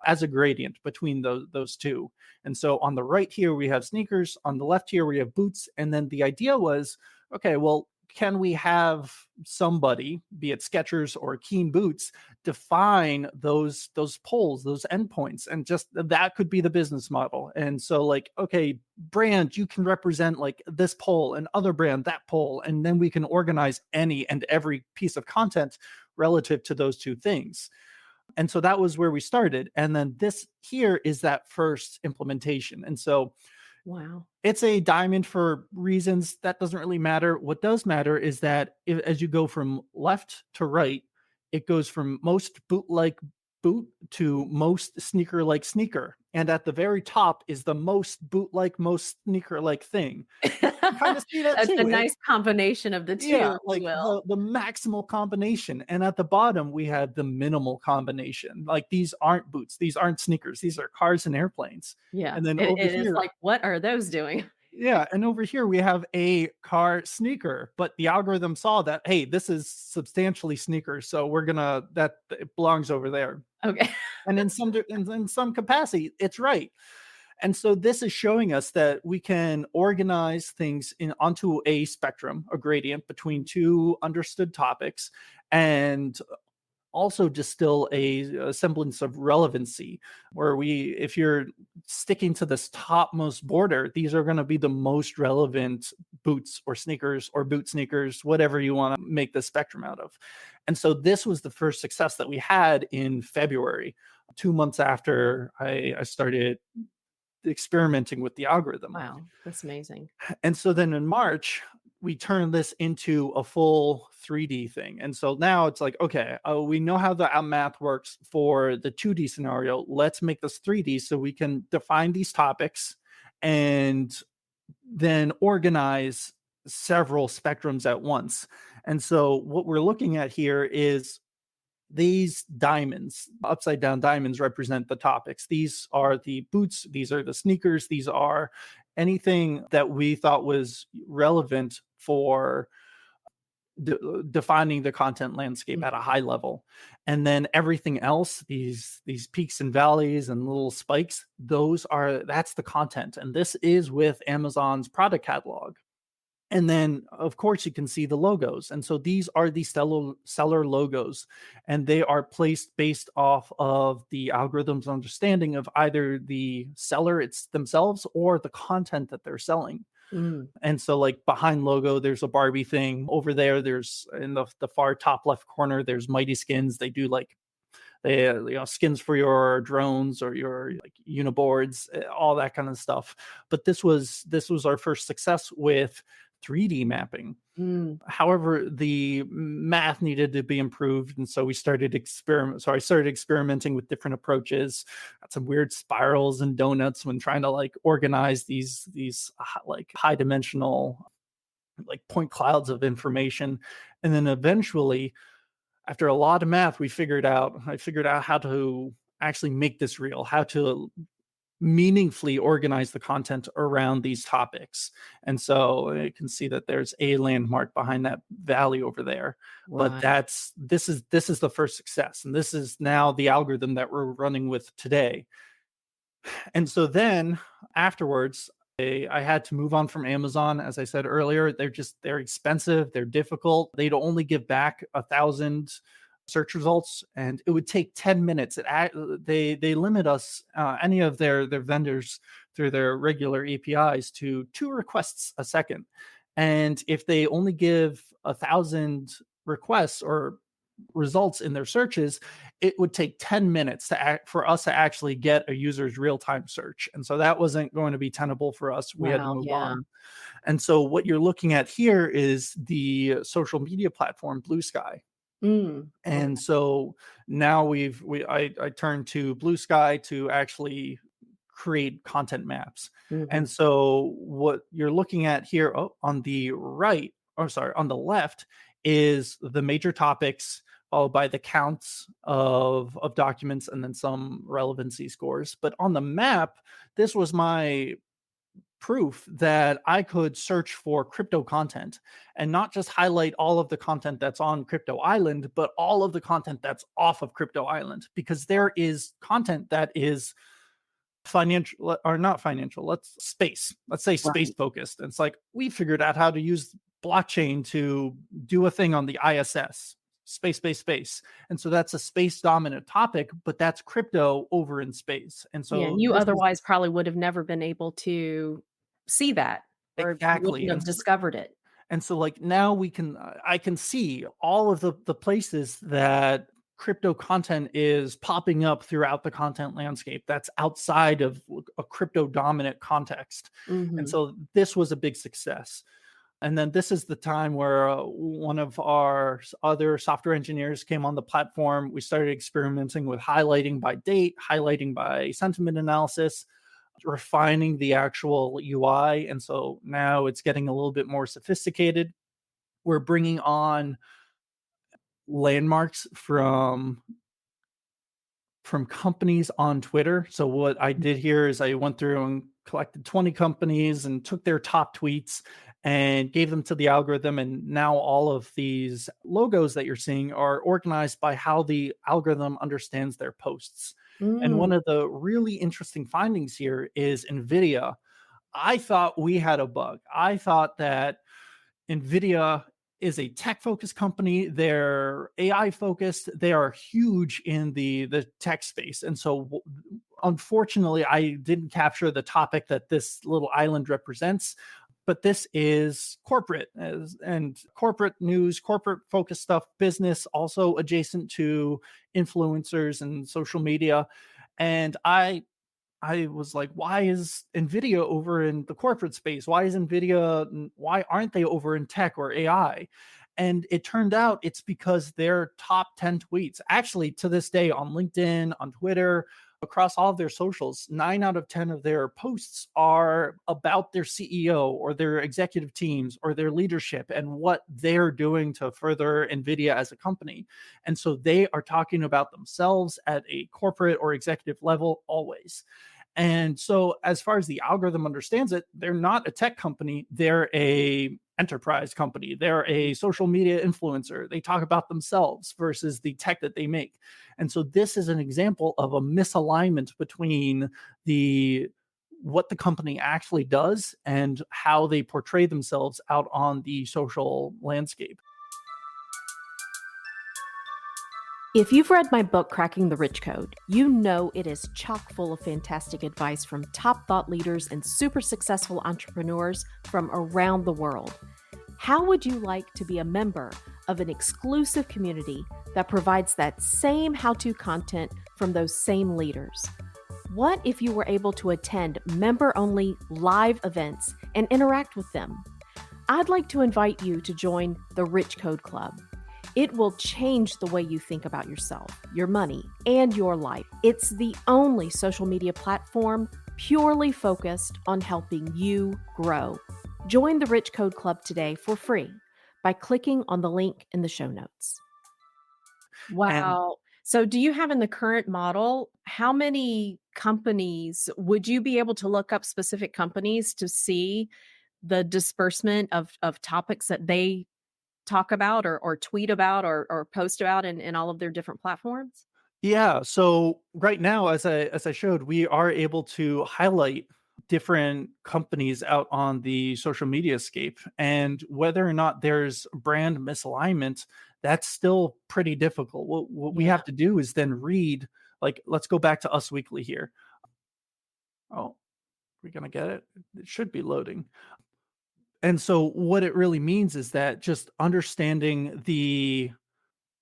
as a gradient between those two. And so on the right here we have sneakers, on the left here we have boots, and then the idea was okay, well, can we have somebody, be it Skechers or Keen Boots, define those poles, those endpoints, and just that could be the business model. And so, like, okay, brand, you can represent like this pole, and other brand that pole, and then we can organize any and every piece of content relative to those two things. And so that was where we started. And then this here is that first implementation. And so Wow. it's a diamond for reasons that doesn't really matter. What does matter is that as you go from left to right, it goes from most boot like boot to most sneaker like sneaker. and at the very top is the most boot-like, most sneaker-like thing. And you can kinda see that That's a too. nice combination of the 2, Yeah, if you like will. the maximal combination, and at the bottom, we had the minimal combination. Like, these aren't boots, these aren't sneakers, these are cars and airplanes. Yeah, And then it over it is here, like, what are those doing? yeah, and over here, we have a car sneaker, but the algorithm saw that, "Hey, this is substantially sneakers, so we're gonna that it belongs over there." Okay. And in some capacity, it's right. And so this is showing us that we can organize things in onto a spectrum, a gradient between two understood topics, and also distill a semblance of relevancy where we if you're sticking to this topmost border, these are going to be the most relevant boots or sneakers or boot sneakers, whatever you want to make the spectrum out of. And so this was the first success that we had in February, 2 months after I started experimenting with the algorithm. Wow, that's amazing. And so then in March, we turned this into a full 3D thing. And so now it's like, okay, we know how the math works for the 2D scenario. Let's make this 3D so we can define these topics and then organize several spectrums at once. And so what we're looking at here is these diamonds, upside down diamonds, represent the topics. These are the boots, these are the sneakers, these are anything that we thought was relevant for defining the content landscape at a Mhm. high level. And then everything else, these peaks and valleys and little spikes, that's the content. And this is with Amazon's product catalog. And then, of course, you can see the logos. And so these are the seller logos, and they are placed based off of the algorithm's understanding of either the seller it's themselves or the content that they're selling. Mm, And so, like behind logo, there's a Barbie thing. Over there, there's in the far top left corner, there's Mighty Skins. They do like skins for your drones or your like uniboards, all that kind of stuff. But this was our first success with 3D mapping. mm, However, the math needed to be improved, and so we started experiment. So I started experimenting with different approaches. Got some weird spirals and donuts when trying to like organize these like high dimensional like point clouds of information, and then eventually after a lot of math, I figured out how to actually make this real, how to meaningfully organize the content around these topics. And so you can see that there's a landmark behind that valley over there. But right. this is the first success. And this is now the algorithm that we're running with today. And so then afterwards, I had to move on from Amazon. As I said earlier, they're expensive, they're difficult. They'd only give back 1,000 search results, and it would take 10 minutes. They limit us, any of their vendors through their regular APIs to 2 requests a second. And if they only give 1,000 requests or results in their searches, it would take 10 minutes for us to actually get a user's real-time search. And so that wasn't going to be tenable for us. We had to Wow, move yeah. on. And so what you're looking at here is the social media platform Blue Sky. Mm, And okay. so now I turned to Blue Sky to actually create content maps. Mhm, And so what you're looking at here, on the right, or sorry, on the left is the major topics, followed by the counts of documents and then some relevancy scores. But on the map, this was my proof that I could search for crypto content and not just highlight all of the content that's on Crypto Island, but all of the content that's off of Crypto Island, because there is content that is financial or not financial. Let's say space right. focused. And it's like we figured out how to use blockchain to do a thing on the ISS. Space. And so that's a space dominant topic, but that's crypto over in space. And Yeah, so and you this is otherwise probably would have never been able to see that, or you exactly. wouldn't have discovered it. And so like now I can see all of the places that crypto content is popping up throughout the content landscape that's outside of a crypto dominant context. And Mhm. so this was a big success. And then this is the time where one of our other software engineers came on the platform. We started experimenting with highlighting by date, highlighting by sentiment analysis, refining the actual UI. And so now it's getting a little bit more sophisticated. We're bringing on landmarks from companies on Twitter. So what I did here is I went through and collected 20 companies and took their top tweets and gave them to the algorithm. And now all of these logos that you're seeing are organized by how the algorithm understands their posts. And Mm. one of the really interesting findings here is NVIDIA. I thought we had a bug. I thought that NVIDIA is a tech focused company. They're AI focused. They are huge in the tech space. And so, unfortunately, I didn't capture the topic that this little island represents. But this is corporate and corporate news, corporate focused stuff, business, also adjacent to influencers and social media. And I was like, why is Nvidia over in the corporate space? Why aren't they over in tech or AI? And it turned out it's because their top 10 tweets, actually to this day on LinkedIn, on Twitter, across all of their socials, 9 out of 10 of their posts are about their CEO or their executive teams or their leadership and what they're doing to further NVIDIA as a company. And so they are talking about themselves at a corporate or executive level always. And so as far as the algorithm understands it, they're not a tech company, they're a enterprise company. They're a social media influencer. They talk about themselves versus the tech that they make. And so this is an example of a misalignment between the what the company actually does and how they portray themselves out on the social landscape. If you've read my book, Cracking the Rich Code, you know it is chock full of fantastic advice from top thought leaders and super successful entrepreneurs from around the world. How would you like to be a member of an exclusive community that provides that same how to content from those same leaders? What if you were able to attend member only live events and interact with them? I'd like to invite you to join the Rich Code Club. It will change the way you think about yourself, your money, and your life. It's the only social media platform purely focused on helping you grow. Join the Rich Code Club today for free by clicking on the link in the show notes. And Wow. So, do you have in the current model, how many companies would you be able to look up specific companies to see the disbursement of topics that they talk about or tweet about or post about in all of their different platforms? yeah, so right now, as I showed, we are able to highlight different companies out on the social media scape, and whether or not there's brand misalignment, that's still pretty difficult. What we Yeah. have to do is then read, like, let's go back to Us Weekly here. Oh, we're gonna get it. It should be loading. And so, what it really means is that just understanding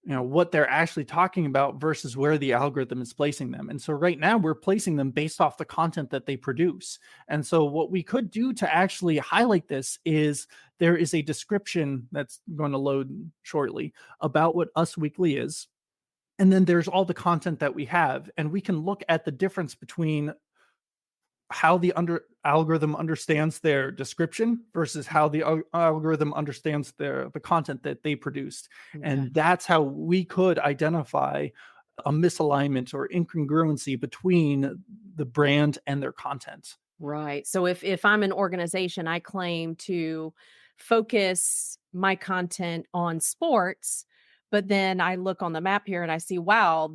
what they're actually talking about versus where the algorithm is placing them. And so right now we're placing them based off the content that they produce. And so what we could do to actually highlight this is there is a description that's going to load shortly about what Us Weekly is. And then there's all the content that we have, and we can look at the difference between how the under algorithm understands their description versus how the algorithm understands the content that they produced. Okay. And that's how we could identify a misalignment or incongruency between the brand and their content. Right. So if I'm an organization, I claim to focus my content on sports, but then I look on the map here and I see, wow,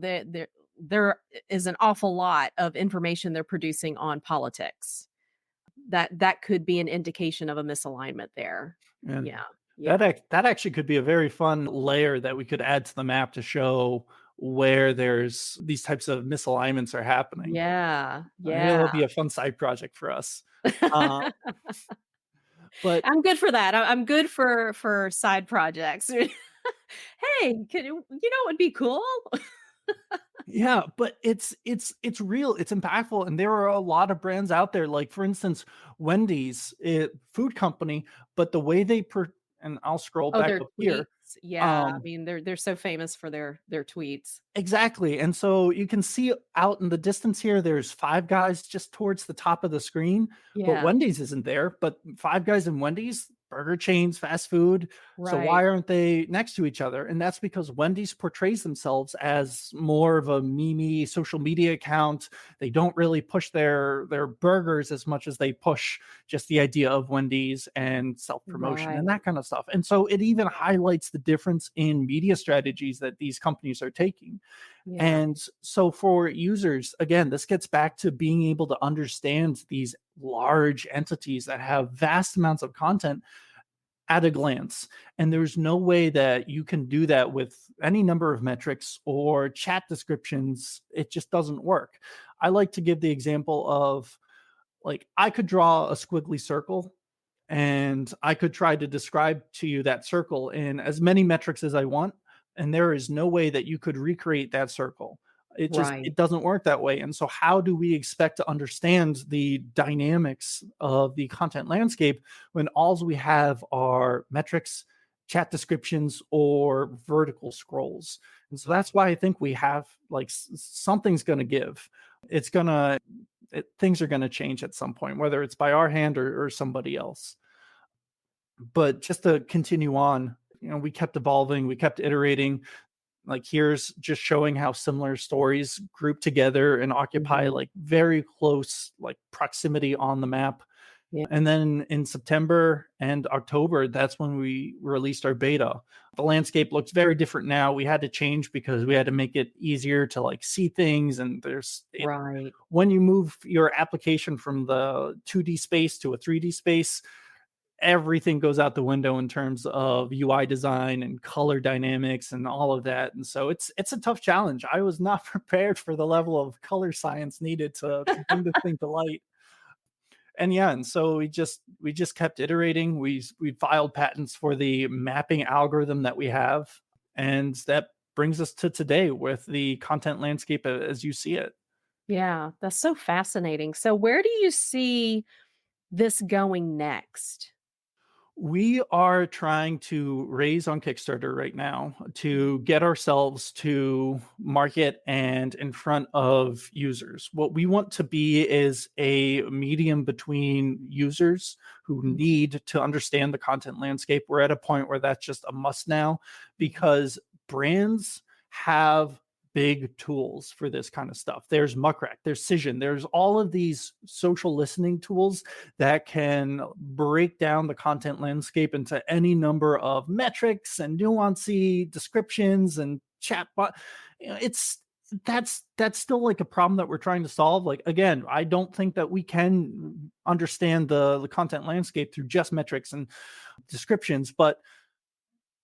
there is an awful lot of information they're producing on politics. That could be an indication of a misalignment there. And Yeah. that Yeah. that actually could be a very fun layer that we could add to the map to show where there's these types of misalignments are happening. Yeah. It'll Yeah. be a fun side project for us. Uh, but I'm good for that. I'm good for side projects. Hey, can you know what would be cool? Yeah, but it's real, it's impactful, and there are a lot of brands out there, like, for instance, Wendy's, food company, but the way they and I'll scroll Oh, back their up here, tweets. Yeah, I um mean, they're so famous for their tweets. exactly, and so you can see out in the distance here, there's Five Guys just towards the top of the screen, but Yeah, Wendy's isn't there, but Five Guys and Wendy's, burger chains, fast food, so right, why aren't they next to each other? And that's because Wendy's portrays themselves as more of a meme social media account. They don't really push their burgers as much as they push just the idea of Wendy's and self-promotion and right. that kind of stuff. And so it even highlights the difference in media strategies that these companies are taking. Yeah, And so for users, again, this gets back to being able to understand these large entities that have vast amounts of content at a glance. And there's no way that you can do that with any number of metrics or chat descriptions. It just doesn't work. I like to give the example of, like, I could draw a squiggly circle and I could try to describe to you that circle in as many metrics as I want, and there is no way that you could recreate that circle. right. It doesn't work that way. And so how do we expect to understand the dynamics of the content landscape when all we have are metrics, chat descriptions, or vertical scrolls? And so that's why I think we have, like, something's going to give. It's going to things are going to change at some point, whether it's by our hand or somebody else. But just to continue on, we kept evolving, we kept iterating. Like, here's just showing how similar stories group together and occupy Mhm. like very close like proximity on the map. Yeah, And then in September and October, that's when we released our beta. The landscape looks very different now. We had to change because we had to make it easier to like see things. And right. when you move your application from the 2D space to a 3D space, everything goes out the window in terms of UI design and color dynamics and all of that. And so it's a tough challenge. I was not prepared for the level of color science needed to bring this thing to light. And yeah, and so we just kept iterating. We filed patents for the mapping algorithm that we have, and that brings us to today with the content landscape as you see it. Yeah, that's so fascinating. So where do you see this going next? We are trying to raise on Kickstarter right now to get ourselves to market and in front of users. What we want to be is a medium between users who Mhm, need to understand the content landscape. We're at a point where that's just a must now mhm. because brands have big tools for this kind of stuff. There's Muckrack, there's Cision, there's all of these social listening tools that can break down the content landscape into any number of metrics and nuancy descriptions and chatbot. It's that's still like a problem that we're trying to solve. Like, again, I don't think that we can understand the content landscape through just metrics and descriptions, but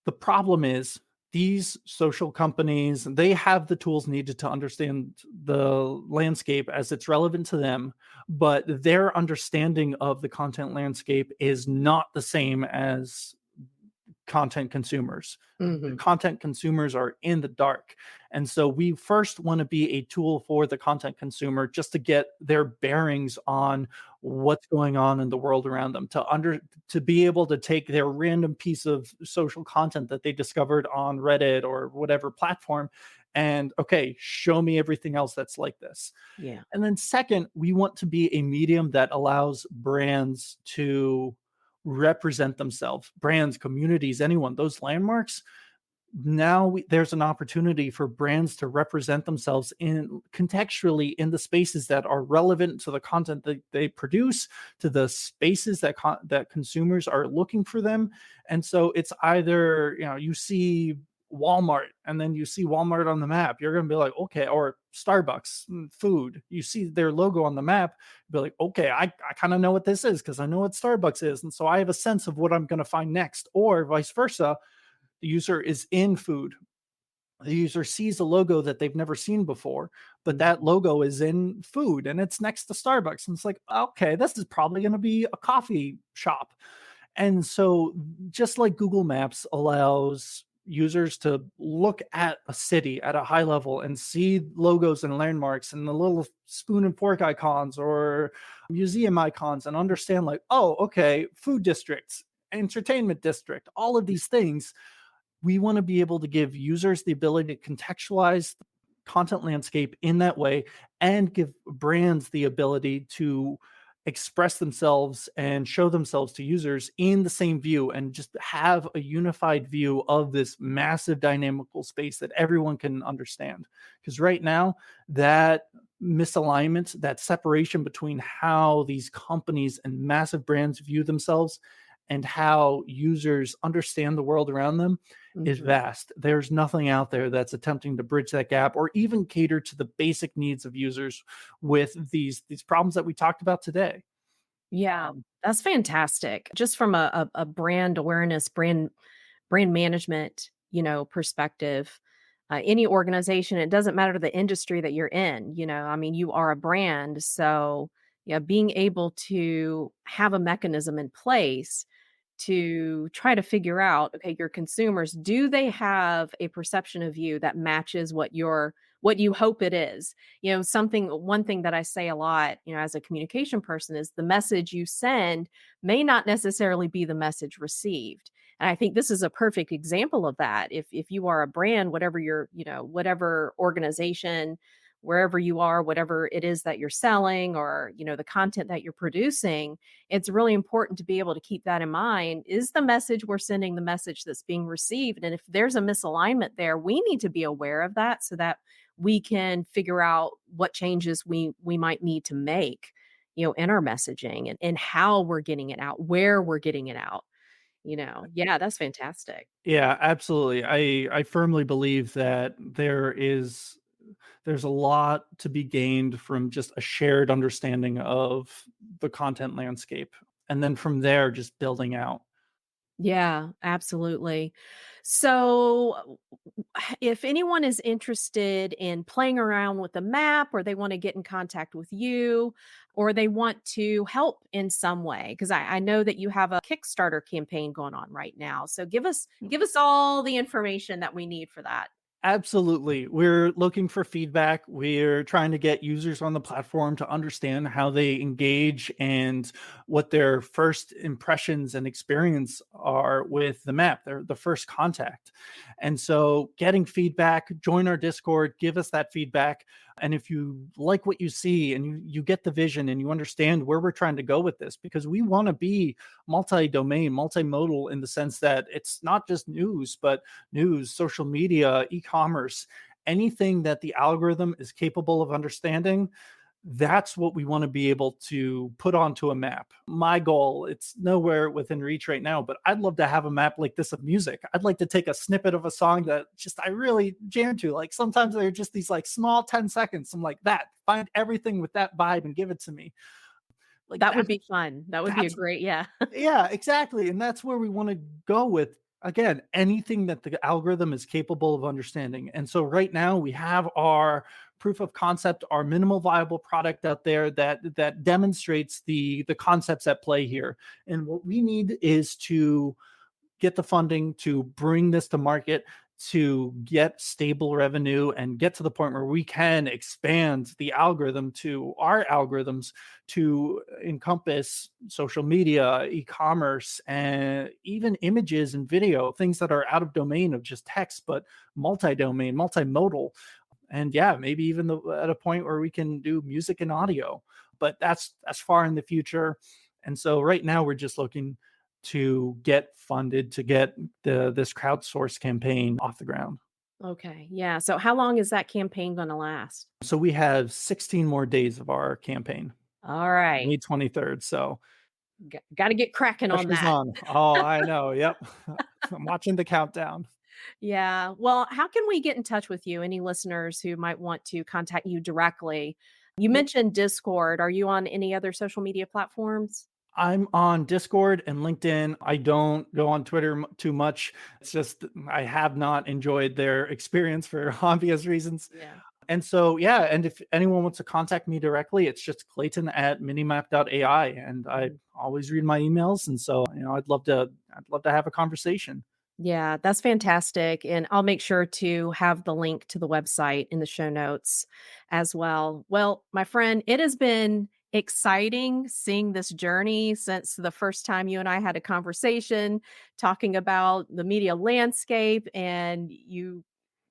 the problem is these social companies, they have the tools needed to understand the landscape as it's relevant to them, but their understanding of the content landscape is not the same as content consumers. The Mhm. content consumers are in the dark. And so we first want to be a tool for the content consumer just to get their bearings on what's going on in the world around them, to be able to take their random piece of social content that they discovered on Reddit or whatever platform and, okay, show me everything else that's like this. Yeah. And then second, we want to be a medium that allows brands to represent themselves, brands, communities, anyone, those landmarks. Now there's an opportunity for brands to represent themselves in contextually in the spaces that are relevant to the content that they produce, to the spaces that consumers are looking for them. And so it's either, you see Walmart and then you see Walmart on the map, you're going to be like, okay, or Starbucks, food, you see their logo on the map, be like, okay, I kind of know what this is because I know what Starbucks is. And so I have a sense of what I'm going to find next, or vice versa. The user is in food. The user sees a logo that they've never seen before, but that Mhm. logo is in food and it's next to Starbucks. And it's like, okay, this is probably going to be a coffee shop. And so, just like Google Maps allows users to look at a city at a high level and see logos and landmarks and the little spoon and fork icons or museum icons and understand, like, oh, okay, food districts, entertainment district, all of these things. We want to be able to give users the ability to contextualize the content landscape in that way and give brands the ability to express themselves and show themselves to users in the same view and just have a unified view of this massive dynamical space that everyone can understand. Because right now, that misalignment, that separation between how these companies and massive brands view themselves and how users understand the world around them is Mhm. vast. There's nothing out there that's attempting to bridge that gap or even cater to the basic needs of users with these problems that we talked about today. Yeah, Um, that's fantastic. Just from a brand awareness, brand management, perspective, any organization, it doesn't matter the industry that you're in, I mean, you are a brand. So, yeah, being able to have a mechanism in place to try to figure out, okay, your consumers, do they have a perception of you that matches what you hope it is? One thing that I say a lot, as a communication person is the message you send may not necessarily be the message received. And I think this is a perfect example of that. If you are a brand, whatever your, whatever organization, wherever you are, whatever it is that you're selling or, the content that you're producing, it's really important to be able to keep that in mind. Is the message we're sending the message that's being received? And if there's a misalignment there, we need to be aware of that so that we can figure out what changes we might need to make, in our messaging and how we're getting it out, where we're getting it out. Yeah, that's fantastic. yeah, absolutely. I firmly believe that there's a lot to be gained from just a shared understanding of the content landscape. And then from there, just building out. Yeah, absolutely. So, if anyone is interested in playing around with the map or they want to get in contact with you or they want to help in some way, because I know that you have a Kickstarter campaign going on right now. So give us all the information that we need for that. Absolutely. We're looking for feedback. We're trying to get users on the platform to understand how they engage and what their first impressions and experience are with the map, the first contact. And so, getting feedback, join our Discord, give us that feedback. And if you like what you see and you get the vision and you understand where we're trying to go with this, because we want to be multi domain, multimodal in the sense that it's not just news, social media, e-commerce, anything that the algorithm is capable of understanding, that's what we want to be able to put onto a map. My goal, it's nowhere within reach right now, but I'd love to have a map like this of music. I'd like to take a snippet of a song that just I really jam to. Like sometimes they're just these like small 10 seconds. I'm like, that, find everything with that vibe and give it to me. Like That would be fun. That would be a that's great, yeah. yeah, exactly, and that's where we wanna go with, again, anything that the algorithm is capable of understanding, and so right now, we have our proof of concept, our minimal viable product out there that demonstrates the concepts at play here, and what we need is to get the funding to bring this to market, to get stable revenue and get to the point where we can expand the algorithm to our algorithms to encompass social media, e-commerce, and even images and video, things that are out of domain of just text, but multi-domain, multimodal. And yeah, maybe even at a point where we can do music and audio, but that's far in the future. And so right now we're just looking to get funded to get this crowdsource campaign off the ground. Okay, yeah. So how long is that campaign gonna last? So we have 16 more days of our campaign, All right. May 23rd. So Gotta get cracking on pressure's that. on. Oh, I know. Yep. I'm watching the countdown. Yeah. Well, how can we get in touch with you? Any listeners who might want to contact you directly? You Yep. mentioned Discord. Are you on any other social media platforms? I'm on Discord and LinkedIn. I don't go on Twitter too much. It's just I have not enjoyed their experience for obvious reasons. Yeah. And so, yeah, and if anyone wants to contact me directly, it's just Clayton at minimap.ai. And I Mhm. always read my emails. And so, I'd love to have a conversation. Yeah, that's fantastic. And I'll make sure to have the link to the website in the show notes as well. Well, my friend, it has been exciting seeing this journey since the first time you and I had a conversation talking about the media landscape, and you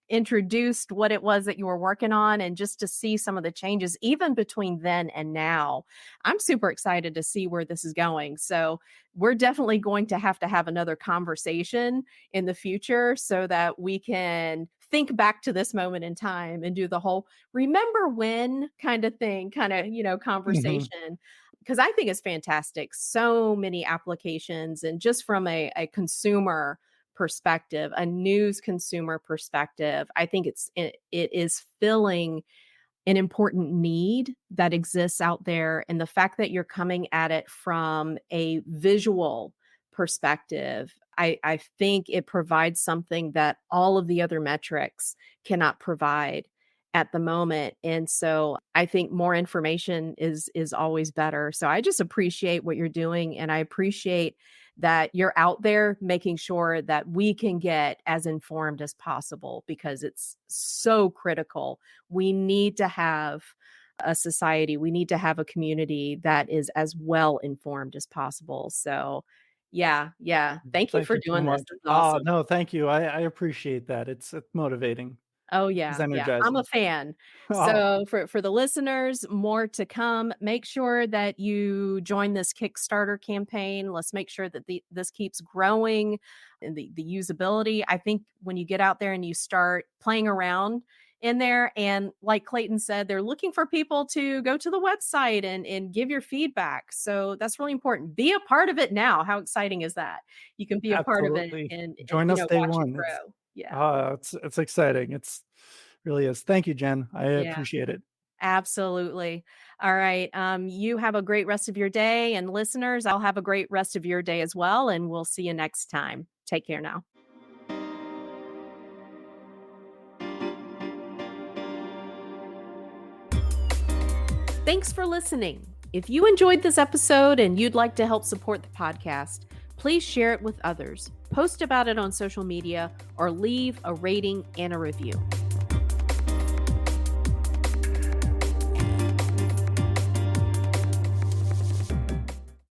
introduced what it was that you were working on, and just to see some of the changes even between then and now. I'm super excited to see where this is going. So, we're definitely going to have another conversation in the future so that we can think back to this moment in time and do the whole remember when kind of thing, kind of, Mhm. conversation. Because I think it's fantastic. So many applications, and just from a consumer perspective, a news consumer perspective, I think it is filling an important need that exists out there. And the fact that you're coming at it from a visual perspective, I think it provides something that all of the other metrics cannot provide at the moment. And so I think more information is always better. So I just appreciate what you're doing, and I appreciate that you're out there making sure that we can get as informed as possible, because it's so critical. We need to have a society, we need to have a community that is as well informed as possible. So, yeah, yeah. Thank you Thank for you so doing this. much. This is Ah, awesome. no, thank you. I appreciate that. It's motivating. Oh, It's yeah, yeah, I'm a energizing. fan. Oh, So, for the listeners, more to come. Make sure that you join this Kickstarter campaign. Let's make sure that this keeps growing, and the usability. I think when you get out there and you start playing around in there, and like Clayton said, they're looking for people to go to the website and give your feedback. So, that's really important. Be a part of it now. How exciting is that? You can be a part of it absolutely. and, Join us day watch it one. grow. Yeah. It's exciting. It's really is. Thank you, Jen. I Yeah. appreciate it. Absolutely. All right. You have a great rest of your day. And listeners, I'll have a great rest of your day as well. And we'll see you next time. Take care now. Thanks for listening. If you enjoyed this episode and you'd like to help support the podcast, please share it with others, post about it on social media, or leave a rating and a review.